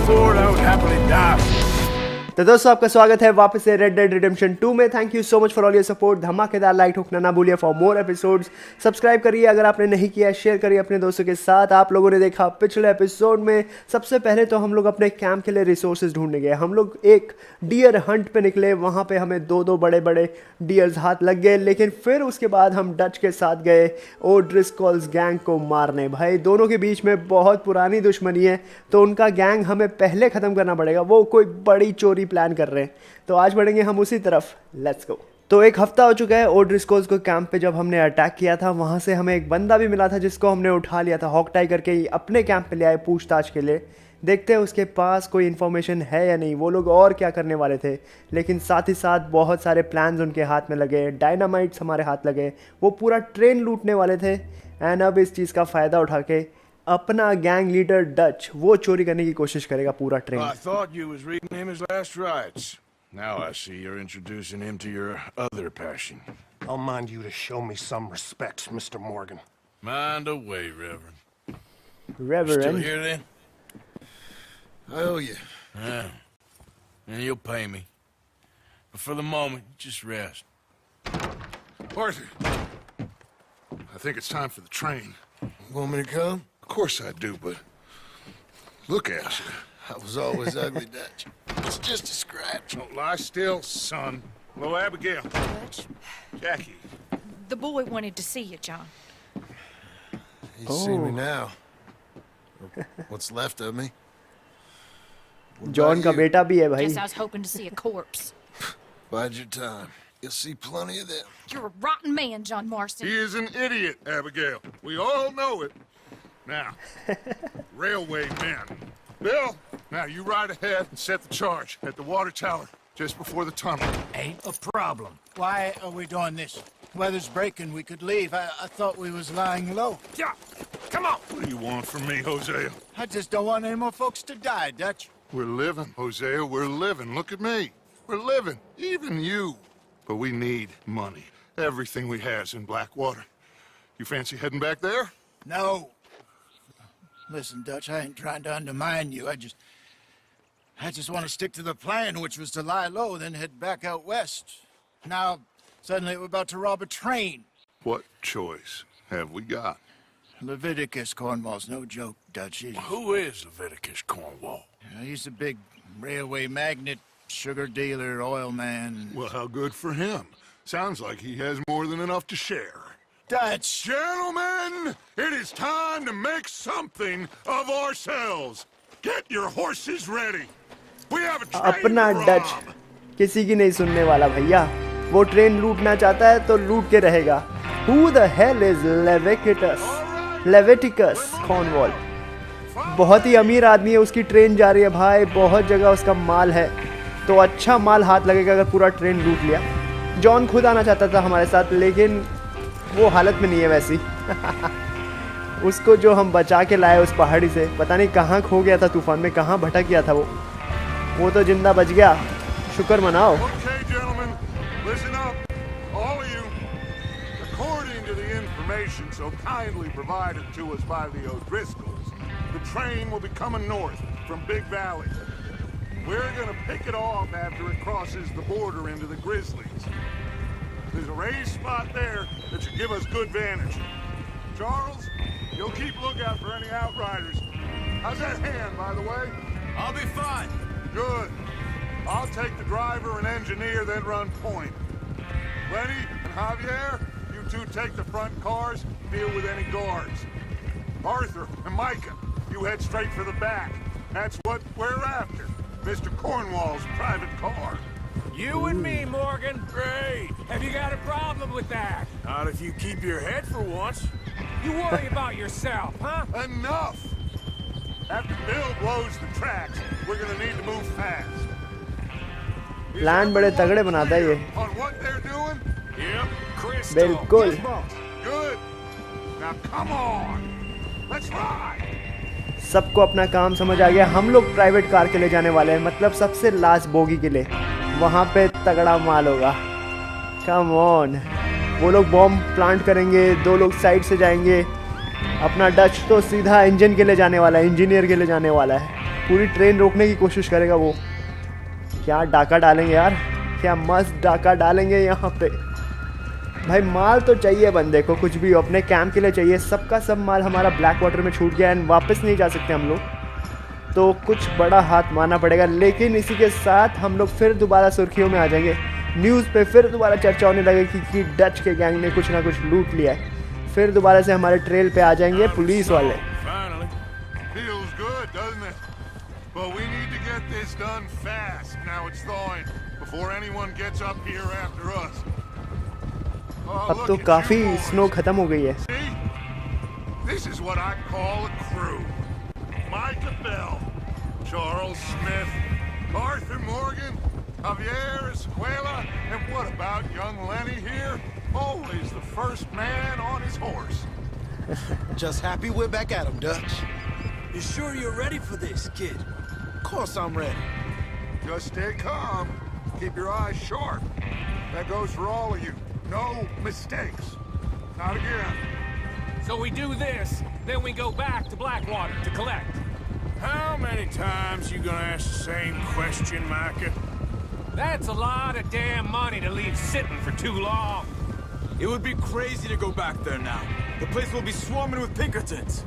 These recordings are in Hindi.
for it, I would happily die for it. तो दोस्तों आपका स्वागत है वापस से रेड डेड रिडेम्पशन 2 में। Thank you so much for all your support. धमाकेदार लाइक ठोकना ना भूलिए फॉर मोर एपिसोड्स। सब्सक्राइब करिए अगर आपने नहीं किया, शेयर करिए अपने दोस्तों के साथ। आप लोगों ने देखा पिछले एपिसोड में सबसे पहले तो हम लोग अपने कैंप के लिए रिसोर्सेज ढूंढने गए। हम लोग एक डियर हंट पे निकले, वहाँ पे हमें दो बड़े बड़े डियर्स हाथ लग गए। लेकिन फिर उसके बाद हम डच के साथ गए ओड्रिस्कॉल्स गैंग को मारने। भाई दोनों के बीच में बहुत पुरानी दुश्मनी है, तो उनका गैंग हमें पहले ख़त्म करना पड़ेगा। वो कोई बड़ी चोरी प्लान कर रहे हैं, तो आज बढ़ेंगे हम उसी तरफ। Let's go. तो एक हफ्ता हो चुका है ओड्रिस्कोल्स को कैंप पे जब हमने अटैक किया था। वहाँ से हमें एक बंदा भी मिला था जिसको हमने उठा लिया था, हॉक टाई करके ही अपने कैंप पे ले आए पूछताछ के लिए। देखते हैं उसके पास कोई इन्फॉर्मेशन है या नहीं, वो लोग और क्या करने वाले थे। लेकिन साथ ही साथ बहुत सारे प्लान्स उनके हाथ में लगे, डायनामाइट्स हमारे हाथ लगे। वो पूरा ट्रेन लूटने वाले थे। एंड अब इस चीज़ का फ़ायदा उठा के अपना गैंग लीडर डच वो चोरी करने की कोशिश करेगा पूरा train. I thought you was reading him his last rites. Now I see you're introducing him to your other passion. I'll mind you to show me some respect, Mr. Morgan. Mind away, Reverend. Reverend. Still here then? I owe you. Yeah. And you'll pay me. But for the moment, just rest. Arthur, I think it's time for the train. Want me to come? Of course I do, but look at you. I was always ugly, Dutch. It's just a scratch. Don't lie still, son. Hello, Abigail. Dutch, Jackie. the boy wanted to see you, John. You see me now. What's left of me? John का बेटा भी है भाई। Guess I was hoping to see a corpse. Bide your time. You'll see plenty of them. You're a rotten man, John Marston. He is an idiot, Abigail. We all know it. Now, railway men. Bill, now you ride ahead and set the charge at the water tower just before the tunnel. Ain't a problem. Why are we doing this? Weather's breaking. We could leave. I thought we was lying low. Yeah, come on. What do you want from me, Hosea? I just don't want any more folks to die, Dutch. We're living, Hosea. We're living. Look at me. We're living. Even you. But we need money. Everything we has in Blackwater. You fancy heading back there? No. Listen, Dutch, I ain't trying to undermine you. I just want to stick to the plan, which was to lie low, then head back out west. Now, suddenly we're about to rob a train. What choice have we got? Leviticus Cornwall's no joke, Dutch. Who is Leviticus Cornwall? He's a big railway magnate, sugar dealer, oil man. Well, how good for him. Sounds like he has more than enough to share. Dutch! Gentlemen, it is time to make something of ourselves. Get your horses ready. We have a train अपना to डच rob. किसी की नहीं सुनने वाला भैया। वो ट्रेन लूटना चाहता है तो लूट के रहेगा। Who the hell is Leviticus Cornwall? बहुत ही अमीर आदमी है, उसकी ट्रेन जा रही है भाई, बहुत जगह उसका माल है, तो अच्छा माल हाथ लगेगा अगर पूरा ट्रेन लूट लिया। जॉन खुद आना चाहता था हमारे साथ, लेकिन वो हालत में नहीं है वैसी। उसको जो हम बचा के लाए उस पहाड़ी से, पता नहीं कहाँ खो गया था तूफान में, कहाँ भटक गया था वो तो जिंदा बच गया। शुक्र मनाओ। Okay, gentlemen, listen up, all of you. According to the information so kindly provided to us by the O'Driscolls, the train will be coming north from Big Valley. We're gonna pick it off after it crosses the border into the Grizzlies. There's a raised spot there that should give us good vantage. Charles, you'll keep lookout for any outriders. How's that hand, by the way? I'll be fine. Good. I'll take the driver and engineer, then run point. Lenny and Javier, you two take the front cars, deal with any guards. Arthur and Micah, you head straight for the back. That's what we're after. Mr. Cornwall's private car. You and me, Morgan. Great. Have you got a problem with that? Not if you keep your head for once. You worry about yourself, huh? Enough! After Bill blows the tracks, we're gonna need to move fast. Plan बड़े तगड़े बनाता है ये। On what they're doing? Yep, Crystal. बिल्कुल। Good. Now come on. Let's ride. सबको अपना काम समझ आ गया। हम लोग प्राइवेट कार के लिए जाने वाले हैं, मतलब सबसे लास्ट बोगी के लिए। वहाँ पे तगड़ा माल होगा। Come on. वो लोग बॉम्ब प्लांट करेंगे, 2 लोग साइड से जाएंगे। अपना डच तो सीधा इंजन के लिए जाने वाला है, इंजीनियर के लिए जाने वाला है। पूरी ट्रेन रोकने की कोशिश करेगा वो। क्या डाका डालेंगे यार, क्या मस्त डाका डालेंगे यहाँ पे। भाई माल तो चाहिए बंदे को, कुछ भी हो अपने कैंप के लिए चाहिए। सबका सब माल हमारा ब्लैक वाटर में छूट गया एंड वापस नहीं जा सकते हम लोग, तो कुछ बड़ा हाथ मारना पड़ेगा। लेकिन इसी के साथ हम लोग फिर दोबारा सुर्खियों में आ जाएंगे, न्यूज़ पे फिर दोबारा चर्चा होने लगेगी कि डच के गैंग ने कुछ ना कुछ लूट लिया है। फिर दोबारा से हमारे ट्रेल पे आ जाएंगे पुलिस वाले। Feels good, doesn't it? But we need to get this done fast. Now it's thawing before anyone gets up here after us. अब तो काफी स्नो खत्म हो गई है। See? This is what I call a crew. Micah Bell, Charles Smith, Arthur Morgan, Javier Escuela, and what about young Lenny here? Always the first man on his horse. Just happy we're back at him, Dutch. You sure you're ready for this, kid? Of course I'm ready. Just stay calm. Keep your eyes sharp. That goes for all of you. No mistakes. Not again. So we do this, then we go back to Blackwater to collect. How many times you gonna ask the same question, Micah? That's a lot of damn money to leave sitting for too long. It would be crazy to go back there now. The place will be swarming with Pinkertons.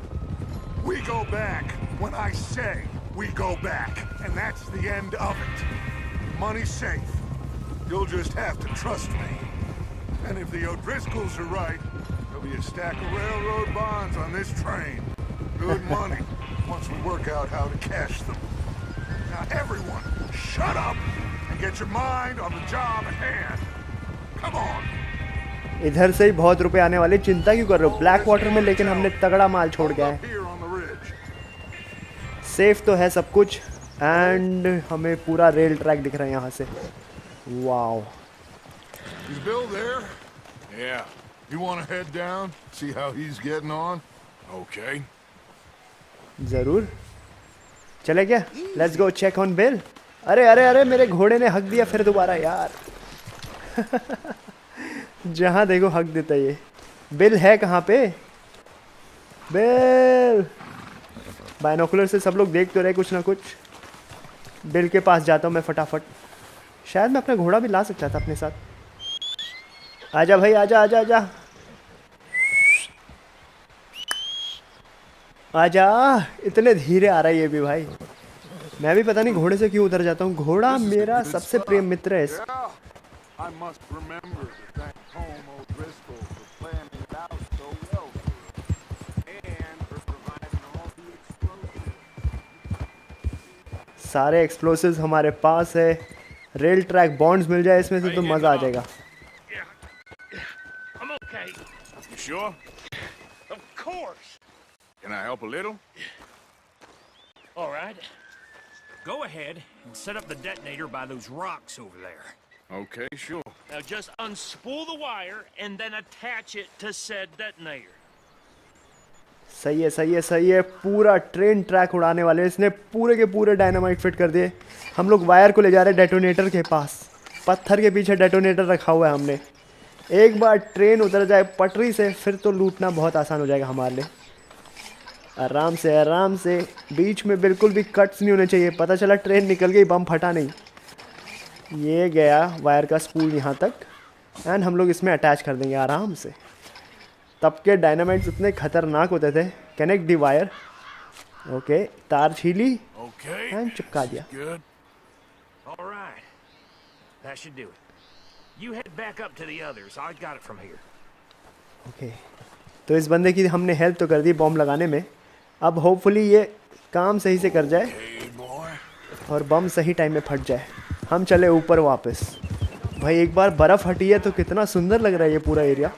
We go back when I say we go back, and that's the end of it. Money's safe. You'll just have to trust me. And if the O'Driscolls are right, there'll be a stack of railroad bonds on this train. Good money, once we work out how to cash them. Now everyone, shut up and get your mind on the job at hand. Come on. इधर से ही बहुत रुपए आने वाले, चिंता क्यों कर रहे हो ब्लैक वाटर में। लेकिन हमने तगड़ा माल छोड़ गया है, सेफ तो है सब कुछ। एंड हमें पूरा रेल ट्रैक दिख रहा है यहाँ से। Wow. Is Bill there? Yeah. You want to head down, see how he's getting on? Okay. जरूर चले क्या, let's go check on bill. अरे अरे अरे मेरे घोड़े ने हक दिया फिर दोबारा यार। जहाँ देखो हक देता ये। बिल है कहाँ पे? बिल। बाइनोकुलर से सब लोग देख तो रहे कुछ ना कुछ। बिल के पास जाता हूँ मैं फटाफट। शायद मैं अपना घोड़ा भी ला सकता था अपने साथ। आजा भाई आजा आजा आजा आजा। इतने धीरे आ रहा है ये भी भाई। मैं भी पता नहीं घोड़े से क्यों उतर जाता हूँ। घोड़ा मेरा सबसे प्रिय मित्र है। I must remember to thank Home O'Driscoll for planning it out so well for us, and for providing all the explosives. सारे एक्सप्लोसिव्स हमारे पास है। रेल ट्रैक बॉन्ड्स मिल जाए इसमें से तो मजा आ जाएगा। I'm okay. You sure? Of course. Can I help a little? All right. Go ahead and set up the detonator by those rocks over there. Okay, sure. Now just unspool the wire and then attach it to said detonator. सही है सही है सही है। पूरा ट्रेन ट्रैक उड़ाने वाले इसने पूरे के पूरे डायनामाइट फिट कर दिए। हम लोग वायर को ले जा रहे हैं डेटोनेटर के पास। पत्थर के पीछे डेटोनेटर रखा हुआ है हमने। एक बार ट्रेन उतर जाए पटरी से फिर तो लूटना बहुत आसान हो जाएगा हमारे लिए। आराम से आराम से। बीच में बिल्कुल भी कट्स नहीं होने चाहिए। पता चला ट्रेन निकल गई, बम फटा नहीं। ये गया वायर का स्पूल यहाँ तक एंड हम लोग इसमें अटैच कर देंगे आराम से। तब के डायनामाइट्स इतने खतरनाक होते थे। कनेक्ट दी वायर। ओके, तार छीली एंड चिपका दिया। All right. That should do it. You head back up to the others. I got it from here. Okay, तो इस बंदे की हमने हेल्प तो कर दी बम लगाने में। अब होपफुली ये काम सही से कर जाए और बम सही टाइम में फट जाए। हम चले ऊपर वापस। भाई एक बार बर्फ़ हटी है तो कितना सुंदर लग रहा है ये पूरा एरिया।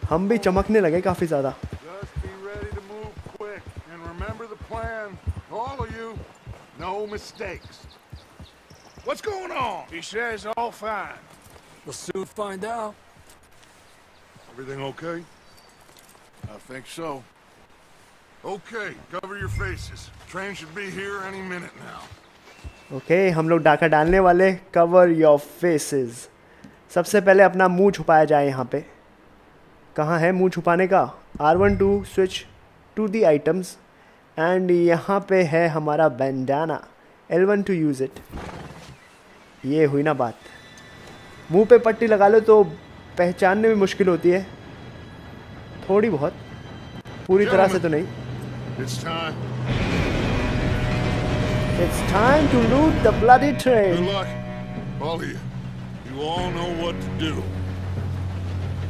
हम भी चमकने लगे काफ़ी ज़्यादा। Just be ready to move quick and remember the plan. All of you, no mistakes. What's going on? He says all fine. We'll soon find out. Everything okay? I think so. Okay, cover your faces. Train should be here any minute now. Okay, हम लोग डाका डालने वाले। Cover your faces. सबसे पहले अपना मुंह छुपाया जाए यहाँ पे। कहाँ है मुंह छुपाने का? R1 to switch to the items and यहाँ पे है हमारा bandana, L1 to use it. ये हुई ना बात। मुंह पे पट्टी लगा लो तो पहचानने में मुश्किल होती है, थोड़ी बहुत, पूरी तरह से तो नहीं। It's time to loot the bloody train. Good luck, all of you. You all know what to do.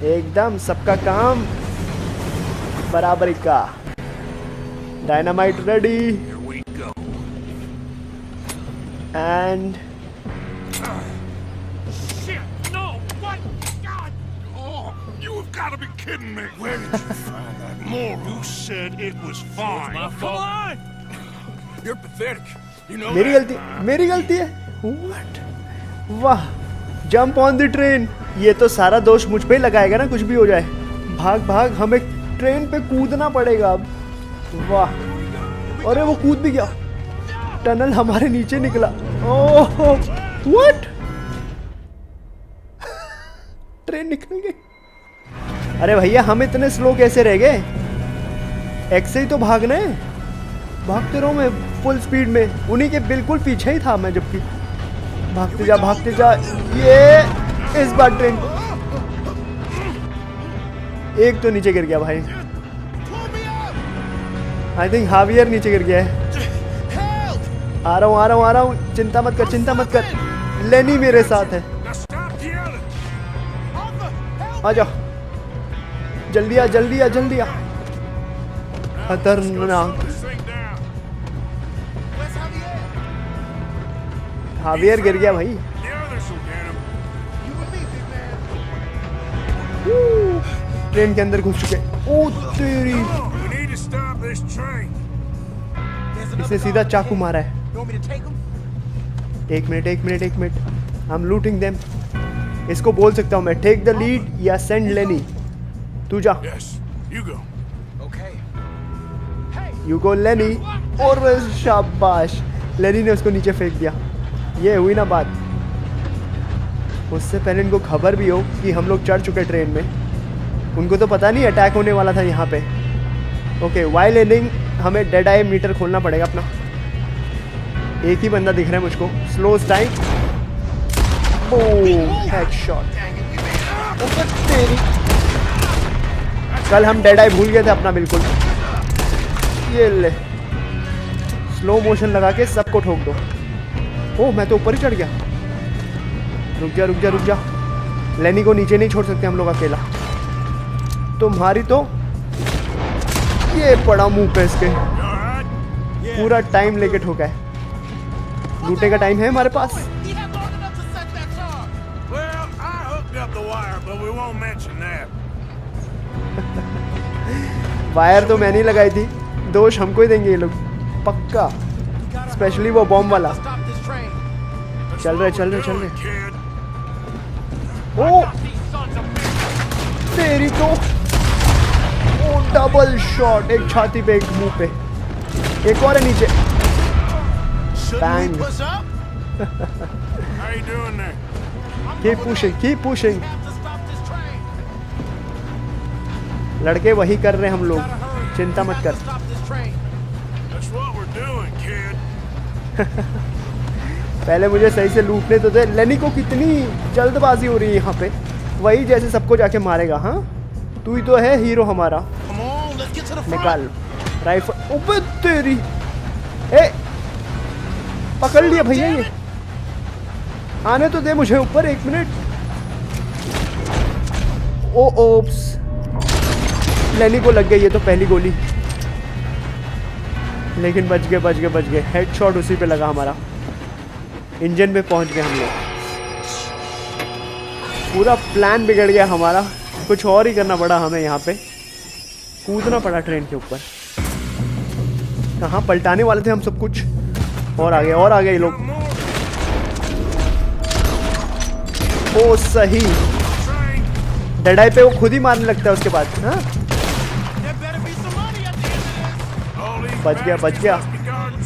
एकदम सबका काम बराबरी का। Dynamite ready Here we go. And Shit! No! What? God! Oh, you have got to be kidding me. Where did you find that Moore? You said it was fine. Come on! You're pathetic. You know मेरी that? गलती है। What? वाह, जंप ऑन द ट्रेन। ये तो सारा दोष मुझ पे ही लगाएगा ना, कुछ भी हो जाए। भाग भाग, हमें ट्रेन पे कूदना पड़ेगा अब। वाह, अरे वो कूद भी गया, टनल हमारे नीचे निकला। ओह व्हाट, ट्रेन निकल गई। अरे भैया हम इतने स्लो कैसे रह गए? एक्स से ही तो भागना है। भागते रहो, मैं फुल स्पीड में उन्हीं के बिल्कुल पीछे ही था मैं, जबकि भागते जा। ये इस बार ट्रेन एक तो नीचे गिर गया भाई। आई थिंक हावियर नीचे गिर गया है। आ रहा हूँ, चिंता मत कर। लेनी मेरे साथ है। आ जाओ, जल्दी आ। खतरनाक हावियर गिर गया भाई। ट्रेन के अंदर घुस चुके। ओ तेरी, इसने सीधा चाकू मारा है। एक minute, I am looting them. इसको बोल सकता हूँ मैं, टेक द लीड या सेंड लेनी। तू जा। यू गो लेनी। और शाबाश, लेनी ने उसको नीचे फेंक दिया। ये हुई ना बात। उससे पहले इनको खबर भी हो कि हम लोग चढ़ चुके ट्रेन में। उनको तो पता नहीं अटैक होने वाला था यहाँ पे। ओके, वाइल एंडिंग हमें डेड आई मीटर खोलना पड़ेगा अपना। एक ही बंदा दिख रहा है मुझको। Slow time, headshot. तेरी, कल हम डेड आई भूल गए थे अपना बिल्कुल। ये ले, स्लो मोशन लगा के सबको ठोक दो। ओह, मैं तो ऊपर ही चढ़ गया। रुक जा। लेनी को नीचे नहीं छोड़ सकते हम लोग अकेला। तुम्हारी तो ये पड़ा मुंह पे इसके। पूरा टाइम लेके ठोका है। लूटे का टाइम है हमारे पास। वायर तो मैंने ही लगाई थी, दोष हमको ही देंगे ये लोग पक्का, स्पेशली वो बॉम्ब वाला। चल रहे। ओ तेरी तो, ओ डबल शॉट, एक छाती पे, एक मुंह पे, एक और है नीचे। बैंग। Keep pushing. लड़के वही कर रहे हैं हम लोग, चिंता मत कर। पहले मुझे सही से लूटने तो दे। लेनी को कितनी जल्दबाजी हो रही है यहाँ पे, वही जैसे सबको जाके मारेगा। हाँ, तू ही तो है हीरो हमारा। निकाल राइफल। ओबे तेरी, ए पकड़ लिया भैया। ये आने तो दे मुझे ऊपर, एक मिनट। ओ ओप्स, लेनी को लग गई ये तो पहली गोली, लेकिन बच गए। हेडशॉट उसी पे लगा हमारा। इंजन पे पहुंच गए हम लोग। पूरा प्लान बिगड़ गया हमारा, कुछ और ही करना पड़ा हमें। यहाँ पे कूदना पड़ा ट्रेन के ऊपर। कहाँ पलटाने वाले थे हम सब कुछ, और आगे ये लोग। ओ सही, डडाई पे वो खुद ही मारने लगता है उसके बाद। हाँ, बच गया।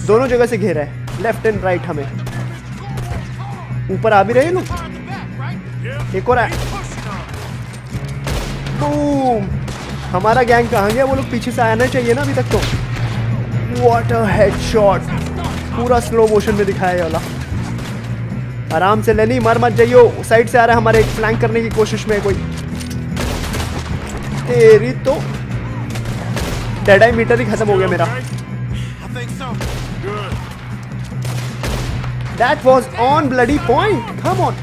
दोनों जगह से घेरा है, लेफ्ट एंड राइट। हमें ऊपर आ भी रहे लोग। एक और है। बूम। हमारा गैंग कहाँ गया? वो लोग पीछे से आना चाहिए ना अभी तक तो। व्हाट अ हेडशॉट, पूरा स्लो मोशन में दिखाया ये वाला। आराम से लेनी, मर मत जाइयो। साइड से आ रहा है हमारे, फ्लैंक करने की कोशिश में कोई। तेरी तो डेड आई मीटर ही खत्म हो गया मेरा। That was on bloody point. Come on.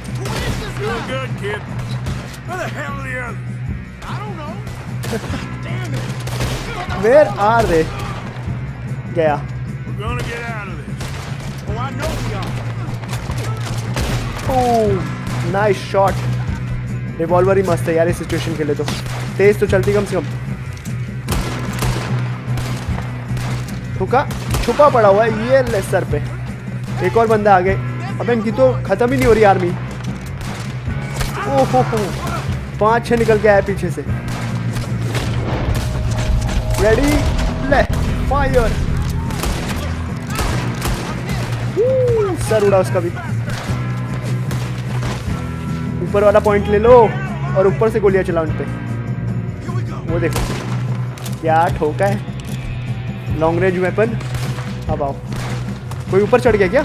Doing good, kid. Where the hell are the others? I don't know. Damn it. Where are they? गया। We're gonna get out of this. Oh, I know we are. Oh, nice shot. Revolver ही मस्त है यार इस सिचुएशन के लिए तो। तेज तो चलती कम से कम। छुपा पड़ा हुआ है ये ले सर पे। एक और बंदा आ गए। अबे इनकी तो खत्म ही नहीं हो रही आर्मी। ओहो, 5-6 निकल के आया पीछे से। रेडी, ले फायर। सर उड़ा उसका भी। ऊपर वाला पॉइंट ले लो और ऊपर से गोलियां चलाओ उन पे। वो देखो क्या ठोका है, लॉन्ग रेंज वेपन। अब आओ, कोई ऊपर चढ़ गया क्या?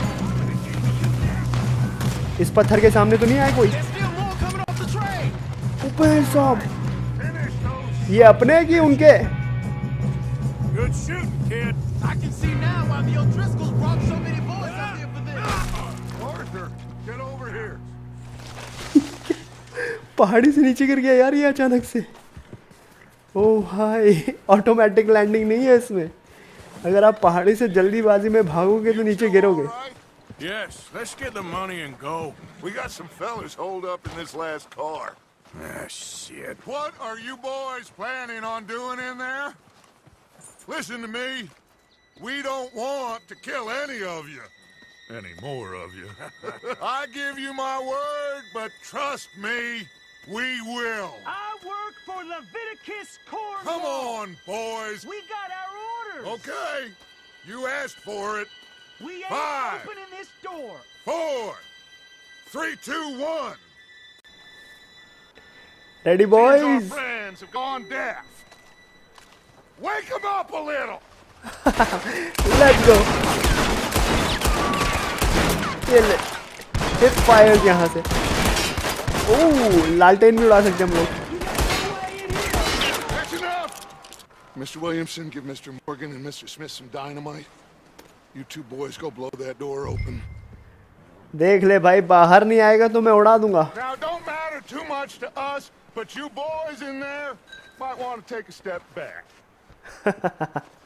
इस पत्थर के सामने तो नहीं आया कोई? ऊपर साहब, ये अपने की उनके? Good shooting, kid. I can see now why the O'Driscolls brought so many boys out here for this. Arthur, get over here. पहाड़ी से नीचे गिर गया यार ये अचानक से। ओह हाय, ऑटोमेटिक लैंडिंग नहीं है इसमें। अगर आप पहाड़ी से जल्दीबाजी में भागोगे तो नीचे गिरोगे। Yes, let's get the money and go. We got some fellas holed up in this last car. Ah, shit. What are you boys planning on doing in there? Listen to me. We don't want to kill any of you. Any more of you. I give you my word, but trust me, we will. I work for Leviticus Corps. Come on, boys. We got our orders. Okay. You asked for it. We ain't 5, opening this door. 4, 3, 2, 1. Ready Our boys. friends have gone deaf. Wake them up a little. Let's go. ये ले, हिप फायर यहाँ से। ओह, लालटेन भी उड़ा सकते हम लोग। That's enough. Mr. Williamson, give Mr. Morgan and Mr. Smith some dynamite. You two boys go blow that door open. देख ले भाई, बाहर नहीं आएगा तो मैं उड़ा दूंगा। Now, don't matter too much to us, but you boys in there might want to take a step back.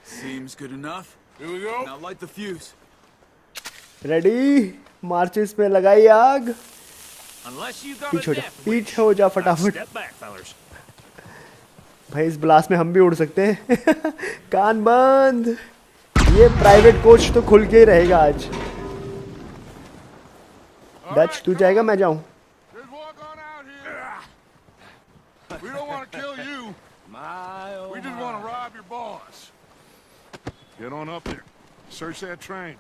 Seems good enough. Here we go. Now light the fuse. Ready, मार्चिस पे लगाई आग। Unless you got पीछे हो a जा, death पीछे हो जा फटाफट। Step back, fellas. भाई इस ब्लास्ट में हम भी उड़ सकते हैं। कान बंद। ये प्राइवेट कोच तो खुल के ही रहेगा आज। डच तू जाएगा मैं जाऊं? Just walk on out here. We don't want to kill you. We just want to rob your boss. Get on up there. Search that train.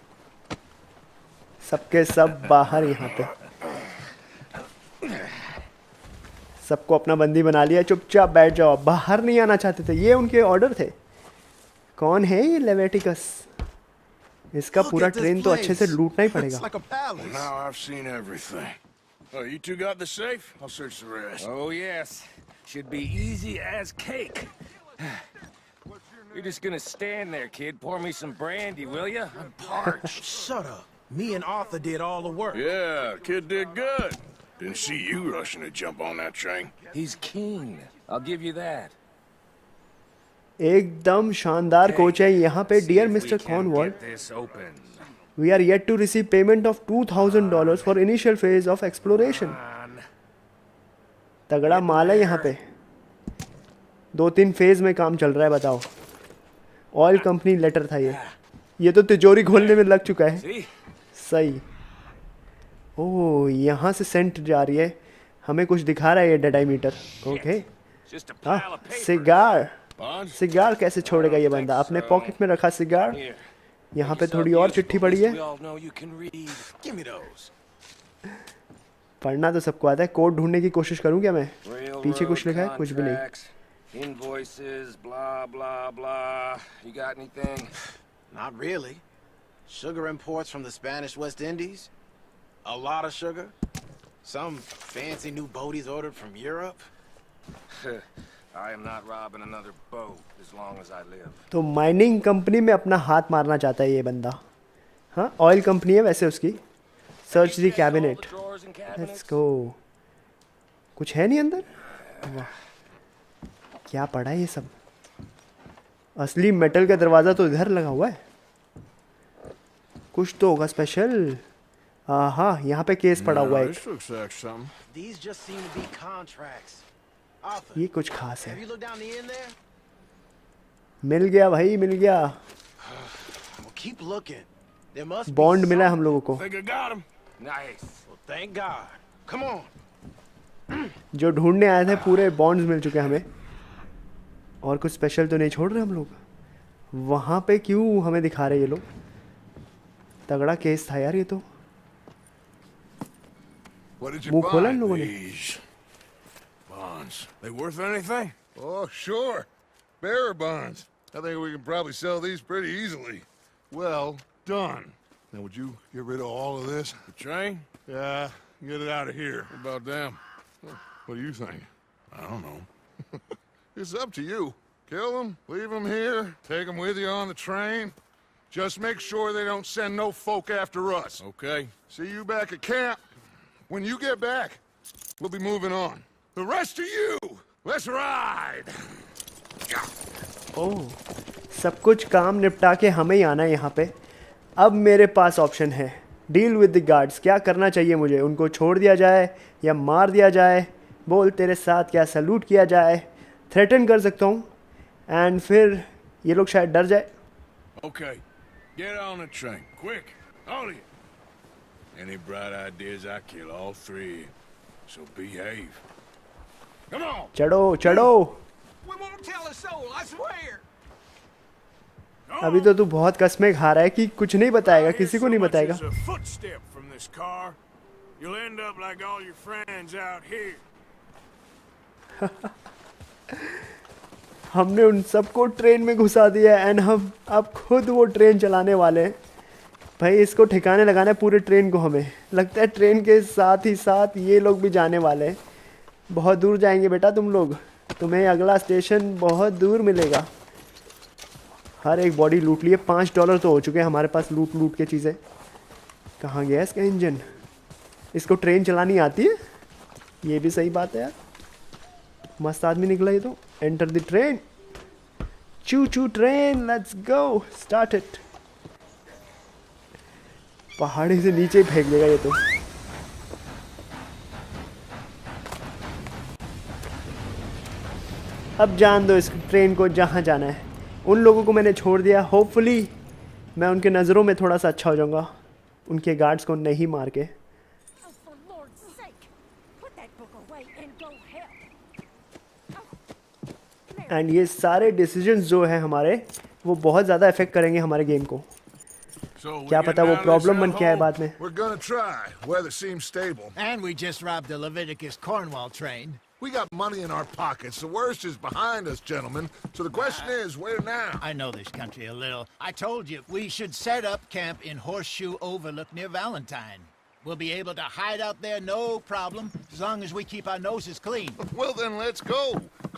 सबके सब बाहर यहाँ पे। सबको अपना बंदी बना लिया, चुपचाप बैठ जाओ। बाहर नहीं आना चाहते थे, ये उनके ऑर्डर थे। कौन है ये लेविटिकस? इसका पूरा ट्रेन तो अच्छे से लूटना ही पड़ेगा। Well, now I've seen everything. Oh, you two got the safe? I'll search the rest. Oh, yes. Should be easy as cake. You're just gonna stand there, kid. Pour me some brandy, will ya? I'm parched. Shut up. Me and Arthur did all the work. Yeah, kid did good. Didn't see you rushing to jump on that train. He's keen. I'll give you that. एकदम शानदार कोच है यहाँ पे। See dear if we mister can Cornwall, get this open. we are yet to receive payment of $2,000 for initial phase of exploration. तगड़ा माल है यहाँ पे। 2-3 फेज में काम चल रहा है, बताओ। ऑयल कंपनी लेटर था ये तो तिजोरी खोलने में लग चुका है। See? सही। ओह, यहाँ से सेंट जा रही है। हमें कुछ दिखा रहा है ये dead eye meter. Okay. Just a pile of paper. Cigar. Bond? Cigar कैसे छोड़ेगा ये बंदा? अपने पॉकेट में रखा सिगार। Here. यहाँ पे थोड़ी और चिट्ठी पड़ी है। We all know you can read. Give me those. पढ़ना तो सबको आता है। कोड ढूंढने की कोशिश करूँ क्या मैं? पीछे कुछ लिखा है? कुछ भी नहीं। Invoices, blah blah blah. You got anything? Not really. Sugar imports from the Spanish West Indies. A lot of sugar. Some fancy new boat he's ordered from Europe. I am not robbing another boat as long as I live. तो माइनिंग कंपनी में अपना हाथ मारना चाहता है ये बंदा. हाँ, ऑयल कंपनी है वैसे उसकी. Search the cabinet. Let's go. कुछ है नहीं अंदर? वाह, क्या पड़ा है ये सब? असली मेटल का दरवाज़ा तो इधर लगा हुआ है. कुछ तो होगा स्पेशल. हाँ, यहाँ पे केस पड़ा हुआ है. These just seem to be contracts. ये कुछ खास है. मिल गया भाई, मिल गया. बॉन्ड मिला है हम लोगों को. जो ढूंढने आए थे पूरे बॉन्ड्स मिल चुके हैं हमें. और कुछ स्पेशल तो नहीं छोड़ रहे हम लोग. वहाँ पे क्यों हमें दिखा रहे ये लोग? तगड़ा केस था यार ये तो. मुंह खोला इन लोगों ने. Bonds. They worth anything? Oh, sure. Bearer bonds. I think we can probably sell these pretty easily. Well done. Now, would you get rid of all of this? The train? Yeah, get it out of here. What about them? What do you think? I don't know. It's up to you. Kill them, leave them here, take them with you on the train. Just make sure they don't send no folk after us. Okay. See you back at camp. When you get back, we'll be moving on. The rest of you, let's ride. ओह, सब कुछ काम निपटा के हमें ही आना है यहाँ पे. अब मेरे पास ऑप्शन है. Deal with the guards. क्या करना चाहिए मुझे? उनको छोड़ दिया जाए या मार दिया जाए? बोल तेरे साथ क्या सैल्यूट किया जाए? थ्रेटन कर सकता हूँ एंड फिर ये लोग शायद डर जाए. Okay, get on the train, quick, all of you. Any bright ideas? I kill all three, so behave. Come on. चढ़ो चढ़ो. We won't tell a soul, I swear. अभी तो तू बहुत कसमें खा रहा है कि कुछ नहीं बताएगा, किसी को नहीं बताएगा. A footstep from this car, you'll end up like all your friends out here. हमने उन सबको ट्रेन में घुसा दिया एंड हम अब खुद वो ट्रेन चलाने वाले हैं. भाई इसको ठिकाने लगाना है पूरे ट्रेन को. हमें लगता है ट्रेन के साथ ही साथ ये लोग भी जाने वाले हैं. बहुत दूर जाएंगे बेटा तुम लोग. तुम्हें अगला स्टेशन बहुत दूर मिलेगा. हर एक बॉडी लूट लिए. $5 तो हो चुके हैं हमारे पास लूट लूट के चीज़ें. कहाँ गया इसका इंजन? इसको ट्रेन चलानी आती है? ये भी सही बात है यार. मस्त आदमी निकला ये तो. Enter the train. चू चू train, let's go. Start it. पहाड़ी से नीचे ही फेंक देगा ये तो. अब जान दो इस ट्रेन को जहाँ जाना है. उन लोगों को मैंने छोड़ दिया. होपफुली मैं उनके नज़रों में थोड़ा सा अच्छा हो जाऊंगा, उनके गार्ड्स को नहीं मार के. एंड ये सारे डिसीजंस जो है हमारे वो बहुत ज़्यादा इफेक्ट करेंगे हमारे गेम को. क्या पता वो प्रॉब्लम बन के आए बाद में. We're gonna try. Weather seems stable. And we just robbed the Leviticus Cornwall train. We got money in our pockets. The worst is behind us, gentlemen. So the question is, where now? I know this country a little. I told you, we should set up camp in Horseshoe Overlook near Valentine. We'll be able to hide out there, no problem, as long as we keep our noses clean. Well, then let's go.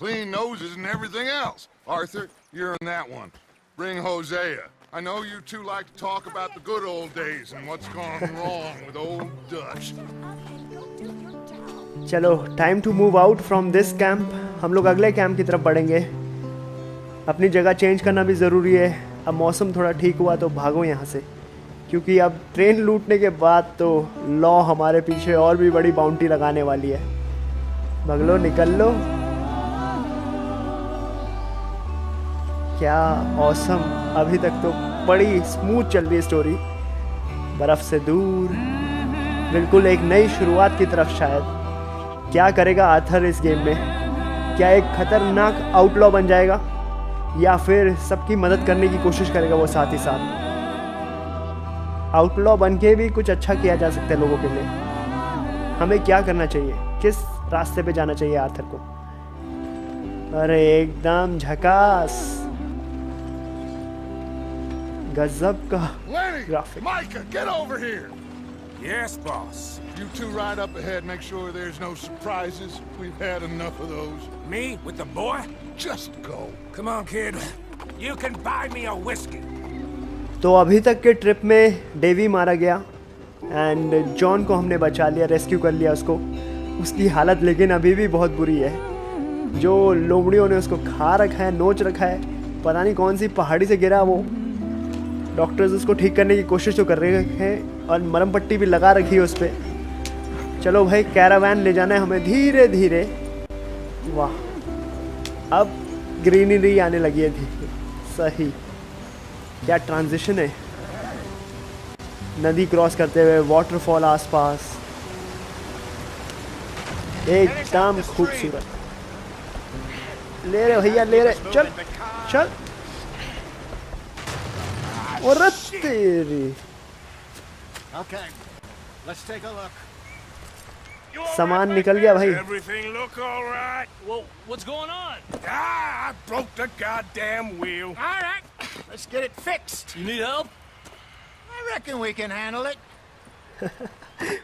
Clean noses and everything else. Arthur, you're in that one. Bring Hosea. I know you two like to talk about the good old days and what's gone wrong with old Dutch. चलो, time to move out from this camp. हम लोग अगले कैंप की तरफ बढ़ेंगे. अपनी जगह चेंज करना भी ज़रूरी है. अब मौसम थोड़ा ठीक हुआ तो भागो यहाँ से, क्योंकि अब ट्रेन लूटने के बाद तो लॉ हमारे पीछे और भी बड़ी बाउंटी लगाने वाली है. भाग लो, निकल लो. क्या ऑसम. अभी तक तो बड़ी स्मूथ चल रही है स्टोरी. बर्फ़ से दूर, बिल्कुल एक नई शुरुआत की तरफ. शायद क्या करेगा आर्थर इस गेम में? क्या एक खतरनाक आउटलॉ बन जाएगा या फिर सबकी मदद करने की कोशिश करेगा वो साथ ही साथ? आउटलॉ बन के भी कुछ अच्छा किया जा सकता है लोगों के लिए. हमें क्या करना चाहिए? किस रास्ते पे जाना चाहिए आर्थर को? अरे एकदम झकास. गजब का Lenny! Graphic. Micah, get over here! Yes, boss. You two ride up ahead, make sure there's no surprises. We've had enough of those. Me with the boy? Just go. Come on, kid. You can buy me a whiskey. तो अभी तक के ट्रिप में डेवी मारा गया एंड जॉन को हमने बचा लिया, रेस्क्यू कर लिया उसको। उसकी हालत लेकिन अभी भी बहुत बुरी है। जो लोमड़ियों ने उसको खा रखा है, नोच रखा है, पता नहीं कौन सी पहाड़ी से गिरा वो। डॉक्टर्स उसको ठीक करने की कोशिश तो कर रहे हैं और मरहम पट्टी भी लगा रखी है उस पर। चलो भाई, कैरावैन ले जाना है हमें धीरे धीरे। वाह, अब ग्रीनरी आने लगी है धीरे। सही, क्या ट्रांजिशन है। नदी क्रॉस करते हुए वाटरफॉल आसपास, एकदम खूबसूरत। ले रहे भैया, ले रहे, चल चल। और तेरी Okay, let's take a look. सामान निकल गया भाई। Everything look all right? Well, what's going on? I broke the goddamn wheel. All right, let's get it fixed. You need help? I reckon we can handle it.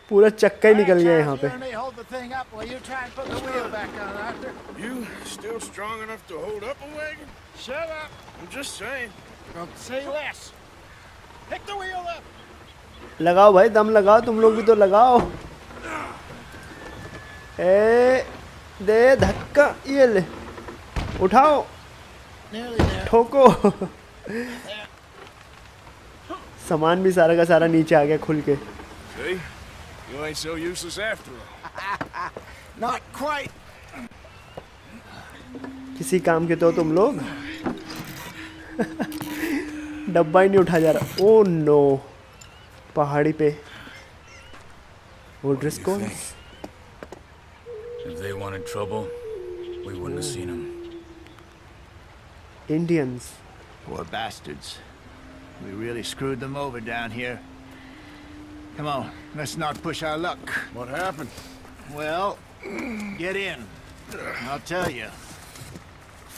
पूरा चक्का ही निकल गया यहाँ पे। They hold the thing up while you try and put the wheel back on, Arthur. You still strong enough to hold up a wagon? Shut up. I'm just saying. Don't say less. Pick the wheel up. लगाओ भाई, दम लगाओ, तुम लोग भी तो लगाओ। दे धक्का, ये ले, उठाओ, ठोको। सामान भी सारा का सारा नीचे आ गया खुल के। See? You ain't so useless after all. Not quite. किसी काम के तो तुम लोग। डब्बा ही नहीं उठा जा रहा। ओह नो, पहाड़ी पे वो ड्रिस्कोल्स। If they wanted trouble, we wouldn't have seen them. Indians. Poor bastards. We really screwed them over down here. Come on, let's not push our luck. What happened? Well, get in. I'll tell you.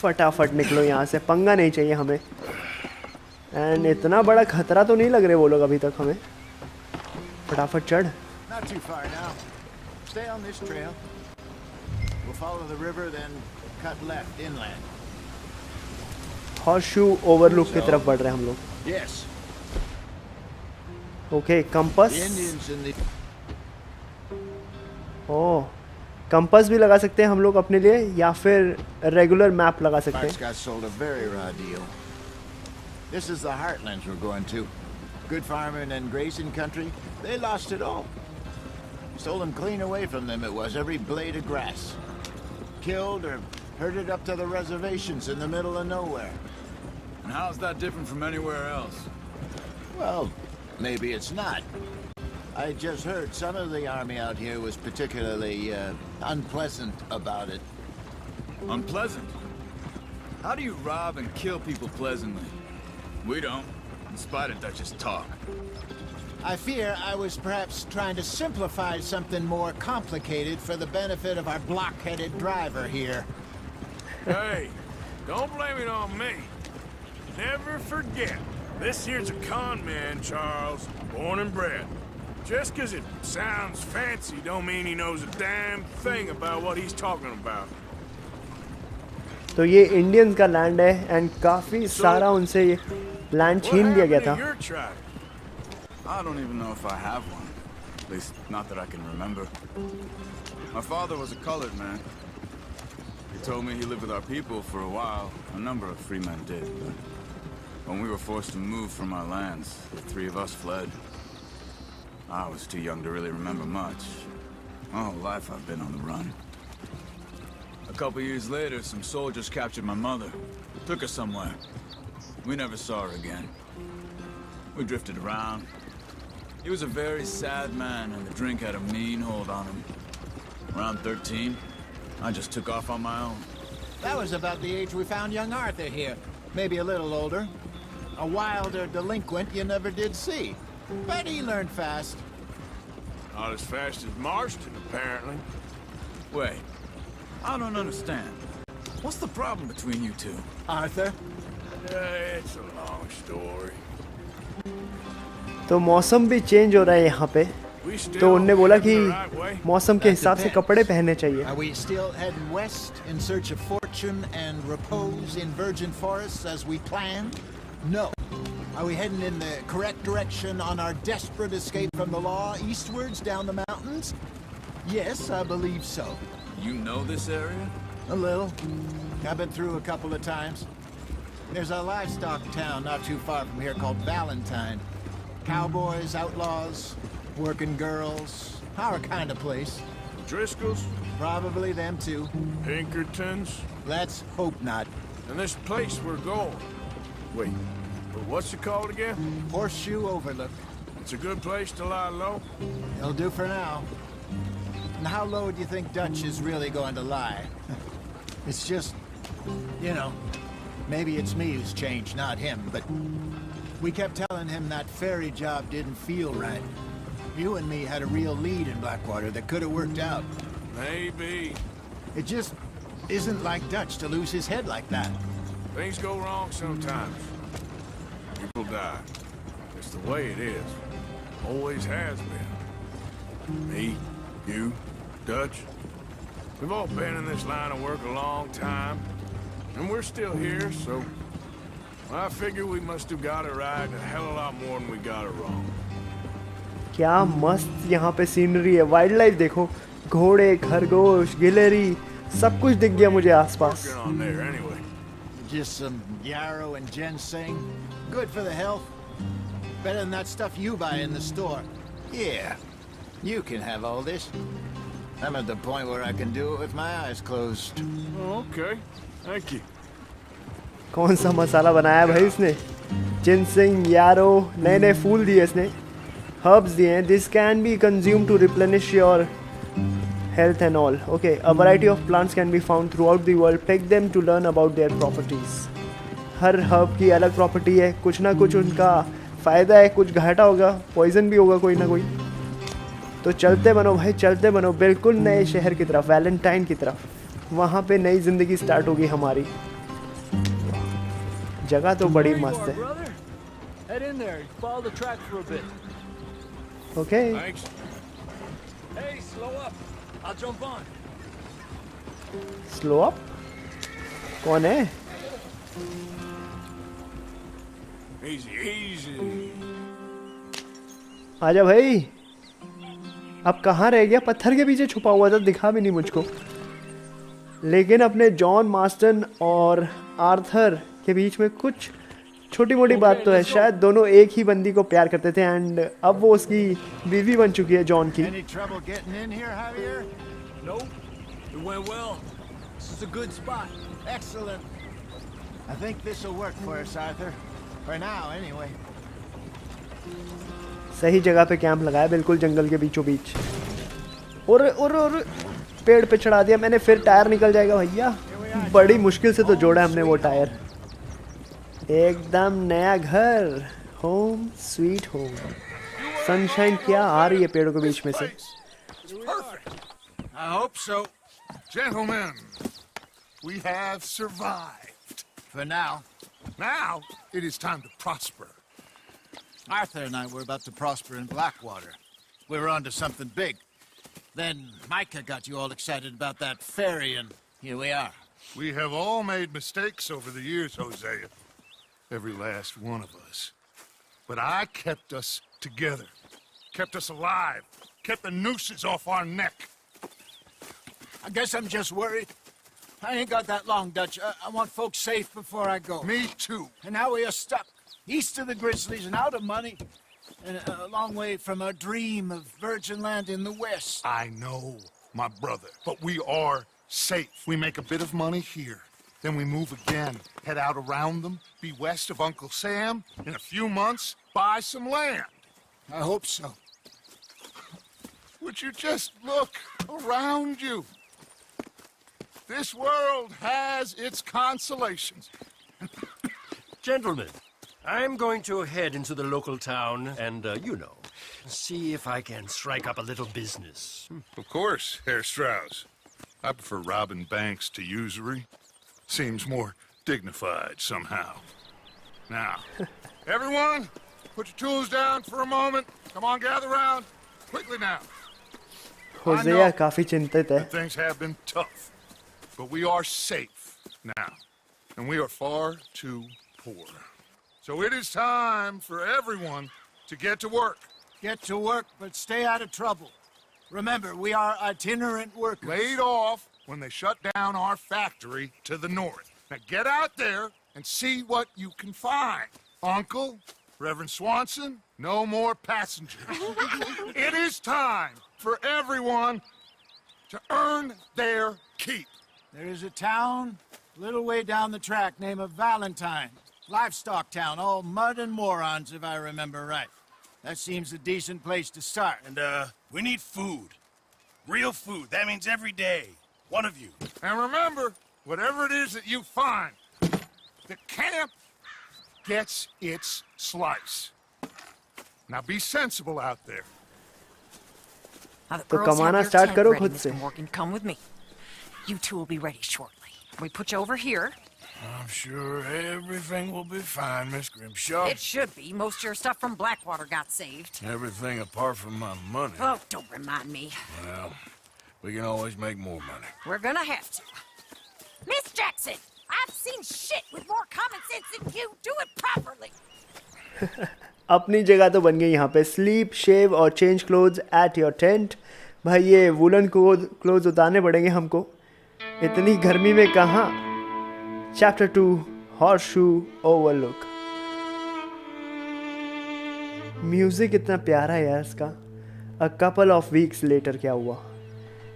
फटाफट निकलो यहाँ से, पंगा नहीं चाहिए हमें। एंड इतना बड़ा खतरा तो नहीं लग रहे वो लोग अभी तक हमें। फटाफट चढ़। Not too far now. Stay on this trail. We'll follow the river, then cut left inland. Horseshoe overlook की तरफ बढ़ रहे हैं हम लोग। Yes. Okay, compass. The Indians in the oh, compass भी लगा सकते हैं हम लोग अपने लिए, या फिर रेगुलर मैप लगा सकते Parts हैं। got sold a very raw deal. This is the heartlands we're going to. Good farming and grazing country. They lost it all. Stolen clean away from them it was, every blade of grass. Killed or herded up to the reservations in the middle of nowhere. And how's that different from anywhere else? Well, maybe it's not. I just heard some of the army out here was particularly unpleasant about it. Unpleasant? How do you rob and kill people pleasantly? We don't, in spite of Dutch's talk. I fear I was perhaps trying to simplify something more complicated for the benefit of our block-headed driver here. Hey, don't blame it on me. Never forget, this here's a con man, Charles, born and bred. Just 'cause it sounds fancy don't mean he knows a damn thing about what he's talking about. तो ये इंडियंस का लैंड है एंड काफी सारा उनसे ये लैंड छीन लिया गया था। I don't even know if I have one. At least, not that I can remember. My father was a colored man. He told me he lived with our people for a while. A number of free men did, but when we were forced to move from our lands, the three of us fled. I was too young to really remember much. My whole life I've been on the run. A couple years later, some soldiers captured my mother. Took her somewhere. We never saw her again. We drifted around. He was a very sad man, and the drink had a mean hold on him. Around 13, I just took off on my own. That was about the age we found young Arthur here. Maybe a little older. A wilder delinquent you never did see. But he learned fast. Not as fast as Marston, apparently. Wait. I don't understand. What's the problem between you two? Arthur? It's a long story. तो मौसम भी चेंज हो रहा है यहाँ पे, तो उनने बोला कि मौसम के हिसाब से कपड़े पहनने चाहिए। Are we still heading west in search of fortune and repose in virgin forests as we planned? No. Are we heading in the correct direction on our desperate escape from the law eastwards down the mountains? Yes, I believe so. You know this area? A little. I've been through a couple of times. There's a livestock town not too far from here called Valentine. Cowboys, outlaws, working girls, our kind of place. Driscolls? Probably them too. Pinkertons? Let's hope not. And this place we're going. Wait, but what's it called again? Horseshoe Overlook. It's a good place to lie low? It'll do for now. And how low do you think Dutch is really going to lie? It's just, you know, maybe it's me who's changed, not him, but we kept telling him that ferry job didn't feel right. You and me had a real lead in Blackwater that could have worked out. Maybe. It just isn't like Dutch to lose his head like that. Things go wrong sometimes. People die. It's the way it is. Always has been. Me, you, Dutch. We've all been in this line of work a long time. And we're still here, so I figure we must have got it right a hell of a lot more than we got it wrong. क्या मस्त यहाँ पे सीनरी है, वाइल्ड लाइफ देखो, घोड़े, खरगोश, गिलहरी, सब कुछ दिख गया मुझे आसपास। Working on there anyway. Just some yarrow and ginseng. Good for the health. Better than that stuff you buy in the store. Yeah, you can have all this. I'm at the point where I can do it with my eyes closed. Okay, thank you. कौन सा मसाला बनाया भाई इसने? जिनसिंग, यारो, नए नए फूल दिए इसने, हर्ब्स दिए हैं. This can be consumed to replenish your health and all. Okay, a variety of plants can be found throughout the world. Pick them to learn about their properties. Her herb की अलग प्रॉपर्टी है, कुछ ना कुछ उनका फ़ायदा है, कुछ घाटा होगा, पॉइजन भी होगा कोई ना कोई. तो चलते बनो भाई, चलते बनो बिल्कुल नए शहर की तरफ, वैलेंटाइन की तरफ. वहाँ पे नई ज़िंदगी स्टार्ट होगी हमारी. जगह तो बड़ी मस्त है. ओके. Slow up. कौन है? आजा भाई. अब कहाँ रह गया? पत्थर के पीछे छुपा हुआ था, दिखा भी नहीं मुझको. लेकिन अपने जॉन मार्स्टन और आर्थर के बीच में कुछ छोटी मोटी बात तो है. शायद दोनों एक ही बंदी को प्यार करते थे एंड अब वो उसकी बीवी बन चुकी है जॉन की. सही जगह पे कैंप लगाया, बिल्कुल जंगल के बीचों बीच. और पेड़ पे चढ़ा दिया मैंने, फिर टायर निकल जाएगा भैया. बड़ी मुश्किल से तो जोड़ा हमने वो टायर. एकदम नया घर, होम स्वीट होम. सनशाइन क्या आ रही है पेड़ों के बीच में से. I hope so. Gentlemen, we have survived. For now. Now, it is time to prosper. Arthur and I were about to prosper in Blackwater. We were onto something big. Then Micah got you all excited about that ferry, and here we are. We have all made mistakes over the years, Hosea. Every last one of us. But I kept us together. Kept us alive. Kept the nooses off our neck. I guess I'm just worried. I ain't got that long, Dutch. I want folks safe before I go. Me too. And now we are stuck. East of the Grizzlies and out of money. And a long way from our dream of virgin land in the west. I know, my brother. But we are safe. We make a bit of money here. Then we move again. Head out around them. Be west of Uncle Sam. In a few months, buy some land. I hope so. Would you just look around you? This world has its consolations. Gentlemen, I'm going to head into the local town and, see if I can strike up a little business. Of course, Herr Strauss. I prefer robbing banks to usury. Seems more dignified somehow. Now, everyone, put your tools down for a moment. Come on, gather round. Quickly now. होज़ेया काफी चिंतित है. Things have been tough, but we are safe now, and we are far too poor. So it is time for everyone to get to work. Get to work, but stay out of trouble. Remember, we are itinerant workers. Laid off when they shut down our factory to the north. Now get out there and see what you can find. Uncle, Reverend Swanson, no more passengers. It is time for everyone to earn their keep. There is a town a little way down the track named Valentine. Livestock town, all mud and morons, if I remember right. That seems a decent place to start. And, we need food. Real food. That means every day. One of you. And remember, whatever it is that you find, the camp gets its slice. Now be sensible out there. तो कमाना स्टार्ट करो खुद से. Morgan, come with me. You two will be ready shortly. We put you over here. I'm sure everything will be fine, Miss Grimshaw. It should be. Most of your stuff from Blackwater got saved. Everything apart from my money. Oh, don't remind me. Well, we can always make more money. We're gonna have to. Miss Jackson, I've seen shit with more common sense than you. Do it properly. अपनी जगह तो बन गई यहाँ पे. स्लीप, शेव और change clothes at your tent. भाई ये वुलन क्लोथ्स उतारने पड़ेंगे हमको. इतनी गर्मी में कहाँ. Chapter 2 Horseshoe Overlook. म्यूजिक इतना प्यारा है यार इसका. A couple of weeks later क्या हुआ.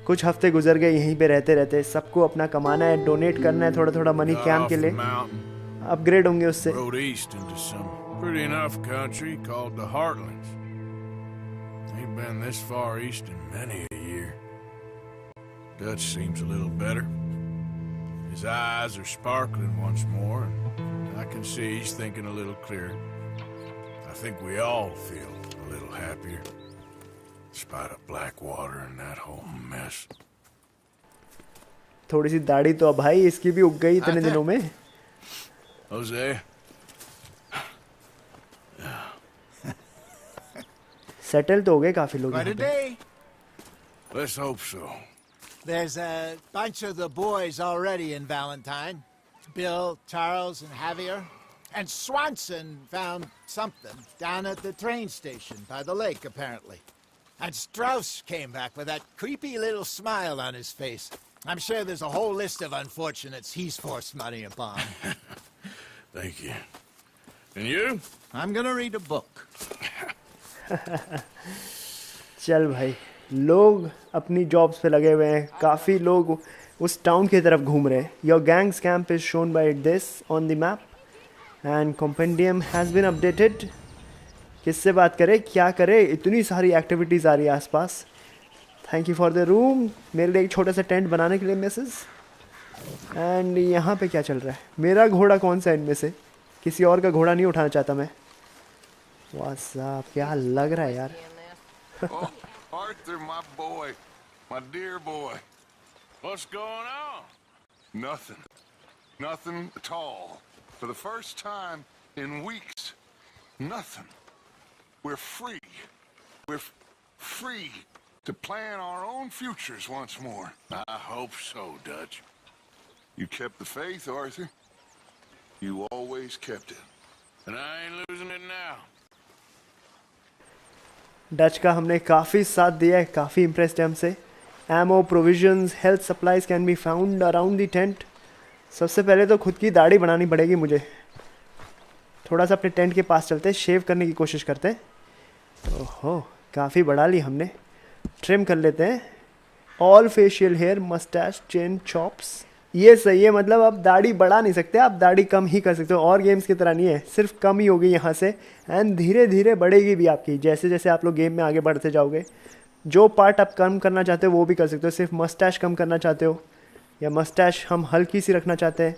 कुछ हफ्ते गुजर गए यहीं पे रहते रहते. सबको अपना कमाना है, डोनेट करना है थोड़ा थोड़ा मनी कैंप के लिए. अपग्रेड होंगे उससे. Pretty enough country called the Heartlands. Ain't been this far east in many a year. Dutch seems a little better. His eyes are sparkling once more, and I can see he's thinking a little clearer. I think we all feel a little happier, despite of Blackwater and that whole mess. थोड़ी सी दाढ़ी तो अब भाई इसकी भी उग गई इतने दिनों में. Jose? सेटल तो हो गए काफी लोग. Quite a day. Let's hope so. There's a bunch of the boys already in Valentine. Bill, Charles, and Javier. And Swanson found something down at the train station by the lake, apparently. And Strauss came back with that creepy little smile on his face. I'm sure there's a whole list of unfortunates he's forced money upon. Thank you. And you? I'm gonna read a book. चल भाई, लोग अपनी जॉब्स पे लगे हुए हैं. काफ़ी लोग उस टाउन की तरफ घूम रहे हैं. Your gang's camp is shown by this on the map and compendium has been updated. किससे बात करें, क्या करें, इतनी सारी एक्टिविटीज़ आ रही है आसपास. Thank you for the room. मेरे लिए एक छोटा सा टेंट बनाने के लिए मैसेज. एंड यहाँ पे क्या चल रहा है. मेरा घोड़ा कौन सा इनमें से. किसी और का घोड़ा नहीं उठाना चाहता मैं. वाह साहब क्या लग रहा है यार. Oh, Arthur, my boy. My dear boy. What's going on? Nothing. Nothing at all. For the first time in weeks. Nothing. We're free. We're free to plan our own futures once more. I hope so, Dutch. You kept the faith, Arthur. You always kept it. And I ain't losing it now. Dutch का हमने काफ़ी साथ दिया है. काफ़ी इम्प्रेस्ड है हमसे. Ammo, provisions, health supplies can be found around the tent. सबसे पहले तो खुद की दाढ़ी बनानी पड़ेगी मुझे. थोड़ा सा अपने टेंट के पास चलते हैं, शेव करने की कोशिश करते हैं. ओहो काफ़ी बढ़ा ली हमने. ट्रिम कर लेते हैं. ऑल फेशियल हेयर, मस्टैश, चिन, चॉप्स. ये सही है. मतलब आप दाढ़ी बढ़ा नहीं सकते, आप दाढ़ी कम ही कर सकते हो. और गेम्स की तरह नहीं है, सिर्फ कम ही होगी यहाँ से. एंड धीरे धीरे बढ़ेगी भी आपकी. जैसे जैसे आप लोग गेम में आगे बढ़ते जाओगे, जो पार्ट आप कम करना चाहते हो वो भी कर सकते हो. सिर्फ मस्टैश कम करना चाहते हो या मस्टैश हम हल्की सी रखना चाहते हैं.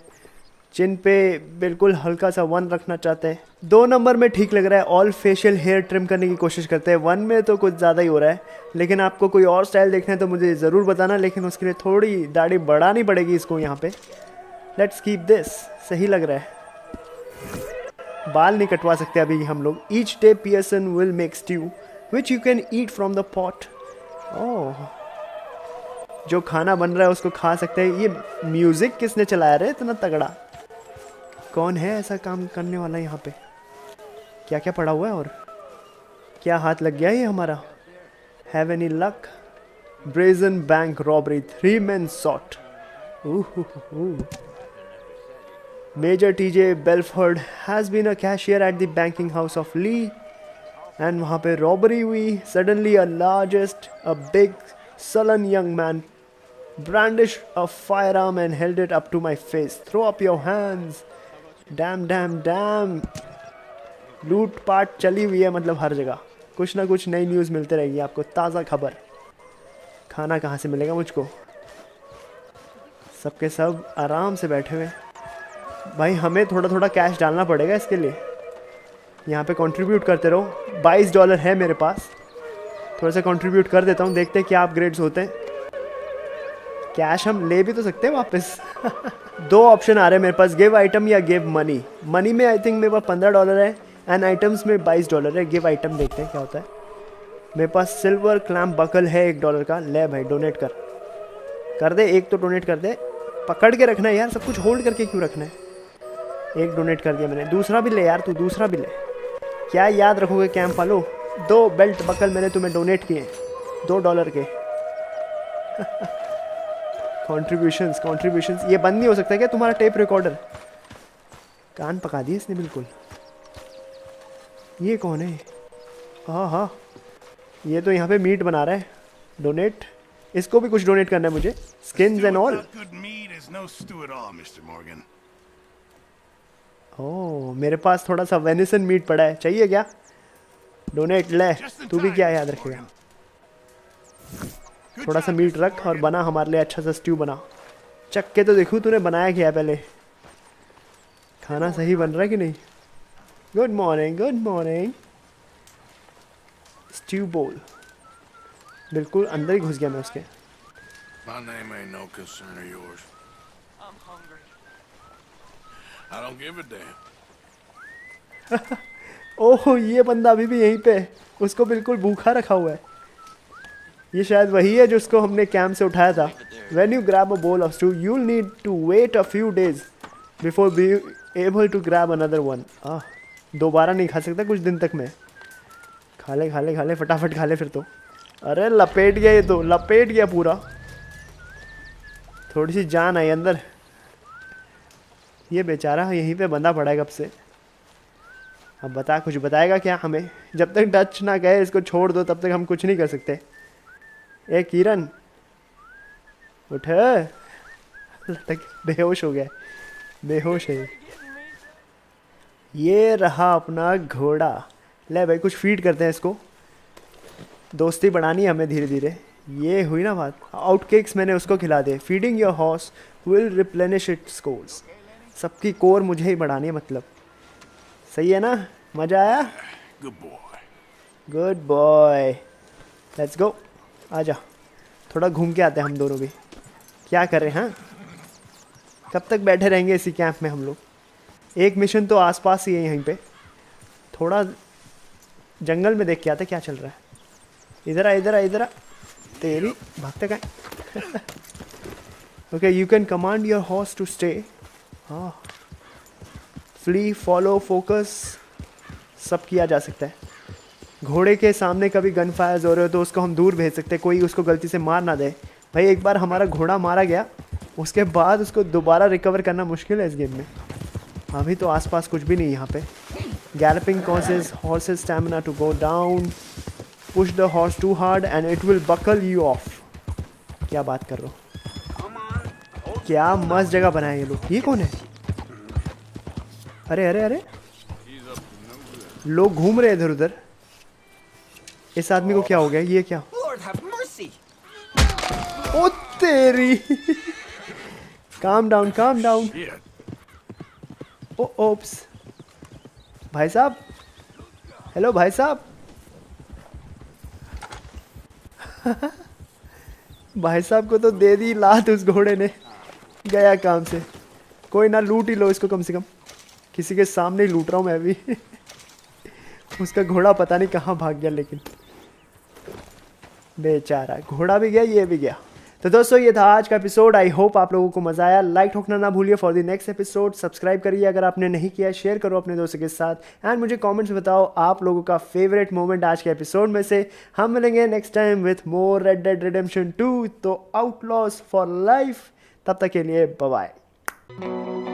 चिन पे बिल्कुल हल्का सा 1 रखना चाहते हैं. 2 नंबर में ठीक लग रहा है. ऑल फेशियल हेयर ट्रिम करने की कोशिश करते हैं. 1 में तो कुछ ज़्यादा ही हो रहा है. लेकिन आपको कोई और स्टाइल देखना है तो मुझे ज़रूर बताना. लेकिन उसके लिए थोड़ी दाढ़ी बढ़ानी पड़ेगी इसको यहाँ पे. Let's keep this. सही लग रहा है. बाल नहीं कटवा सकते अभी हम लोग। Each day Pearson will make stew which you can eat from the pot. Oh, जो खाना बन रहा है उसको खा सकते हैं। ये म्यूजिक किसने चलाया रे इतना तगड़ा? कौन है ऐसा काम करने वाला यहाँ पे? क्या क्या पड़ा हुआ है और क्या हाथ लग गया ये हमारा? Have any luck? Brazen bank robbery, 3 men sought. Major TJ Belford has been a cashier at the banking house of Lee, and वहाँ पे robbery हुई. Suddenly a big sullen young man brandished a firearm and held it up to my face. Throw up your hands. Damn. लूट पाट चली हुई है, मतलब हर जगह कुछ ना कुछ नई न्यूज़ मिलते रहेगी आपको, ताज़ा खबर। खाना कहाँ से मिलेगा मुझको? सबके सब आराम से बैठे हुए। भाई हमें थोड़ा थोड़ा कैश डालना पड़ेगा इसके लिए। यहाँ पे कंट्रीब्यूट करते रहो। $22 है मेरे पास, थोड़ा सा कंट्रीब्यूट कर देता हूँ, देखते हैं क्या अपग्रेड्स होते हैं। कैश हम ले भी तो सकते हैं वापस। 2 ऑप्शन आ रहे हैं मेरे पास, गिव आइटम या गिव मनी। मनी में आई थिंक मेरे पास $15 है एंड आइटम्स में $22 है। गिव आइटम देखते हैं क्या होता है। मेरे पास सिल्वर क्लैम्प बकल है $1 का। ले भाई डोनेट कर दे, एक तो डोनेट कर दे। पकड़ के रखना है यार, सब कुछ होल्ड करके क्यों रखना है? एक डोनेट कर दिया मैंने, दूसरा भी ले यार, तू दूसरा भी ले। क्या याद रखोगे कैंप वालों? 2 बेल्ट बकल मैंने तुम्हें डोनेट किए $2 के। कॉन्ट्रीब्यूशंस। ये बंद नहीं हो सकता क्या तुम्हारा टेप रिकॉर्डर? कान पका दिए इसने बिल्कुल। ये कौन है? हाँ, ये तो यहाँ पे मीट बना रहा है। डोनेट, इसको भी कुछ डोनेट करना है मुझे। Skins and all. ओह, मेरे पास थोड़ा सा वेनिसन मीट पड़ा है, चाहिए क्या? डोनेट ले। तू भी क्या याद रखेगा? थोड़ा सा मीट रख और बना हमारे लिए अच्छा सा स्ट्यू बना। चख के तो देखूँ तूने बनाया क्या है पहले। खाना सही बन रहा है कि नहीं? Good morning. स्ट्यू बोल। बिल्कुल अंदर ही घुस गया मैं उसके। My name ain't no concern of yours. I'm hungry. I don't give a damn. ओह, ये बंदा अभी भी यहीं पे, उसको बिल्कुल भूखा रखा हुआ है। ये शायद वही है जो उसको हमने कैंप से उठाया था। When you grab a bowl of stew, you'll need to wait a few days before being able to grab another one. दोबारा नहीं खा सकता कुछ दिन तक मैं। खा ले फटाफट खा ले फिर तो। अरे लपेट गया, ये तो लपेट गया पूरा। थोड़ी सी जान आई अंदर। ये बेचारा यहीं पे बंधा पड़ा है कब से। अब बता, कुछ बताएगा क्या हमें? जब तक टच ना कहे इसको छोड़ दो तब तक हम कुछ नहीं कर सकते। ए किरण उठ, बेहोश हो गया, बेहोश है। ये रहा अपना घोड़ा। ले भाई कुछ फीड करते हैं इसको, दोस्ती बढ़ानी है हमें धीरे धीरे। ये हुई ना बात। आउटकेक्स मैंने उसको खिला दिए। Feeding your horse will replenish it scores. सबकी कोर मुझे ही बढ़ानी है मतलब। सही है ना? मजा आया? Good boy. लेट्स गो, आजा। थोड़ा घूम के आते हैं हम दोनों भी। क्या कर रहे हैं? हाँ, कब तक बैठे रहेंगे इसी कैंप में हम लोग? एक मिशन तो आसपास ही है यहीं पे। थोड़ा जंगल में देख के आते क्या चल रहा है। इधर आ। तेरी भागते कहाँ? Okay, you can command your horse to stay. हाँ, फ्ली, फॉलो, फोकस सब किया जा सकता है। घोड़े के सामने कभी गन फायर्स हो रहे हो तो उसको हम दूर भेज सकते हैं, कोई उसको गलती से मार ना दे। भाई एक बार हमारा घोड़ा मारा गया, उसके बाद उसको दोबारा रिकवर करना मुश्किल है इस गेम में। अभी तो आसपास कुछ भी नहीं यहाँ पे। Galloping causes horse's stamina to go down. Push the horse too hard and it will buckle you off. क्या बात कर रहे हो? क्या मस्त जगह बनाए ये लोग। ये कौन है? अरे लोग घूम रहे इधर उधर। इस आदमी को क्या हो गया? ये क्या? ओ तेरी। Calm down. ओप्स। भाई साहब, हेलो भाई साहब। भाई साहब को तो दे दी लात उस घोड़े ने। गया काम से। कोई ना, लूट ही लो इसको कम से कम। किसी के सामने ही लूट रहा हूँ मैं भी। उसका घोड़ा पता नहीं कहाँ भाग गया, लेकिन बेचारा घोड़ा भी गया, ये भी गया। तो दोस्तों ये था आज का एपिसोड। आई होप आप लोगों को मजा आया। लाइक ठोकना ना भूलिए for the next episode. Subscribe करिए अगर आपने नहीं किया, शेयर करो अपने दोस्तों के साथ एंड मुझे कमेंट्स में बताओ आप लोगों का फेवरेट मोमेंट आज के एपिसोड में से। हम मिलेंगे next time with more red dead redemption 2। तो आउटलॉज फॉर लाइफ, तब तक के लिए बाय बाय।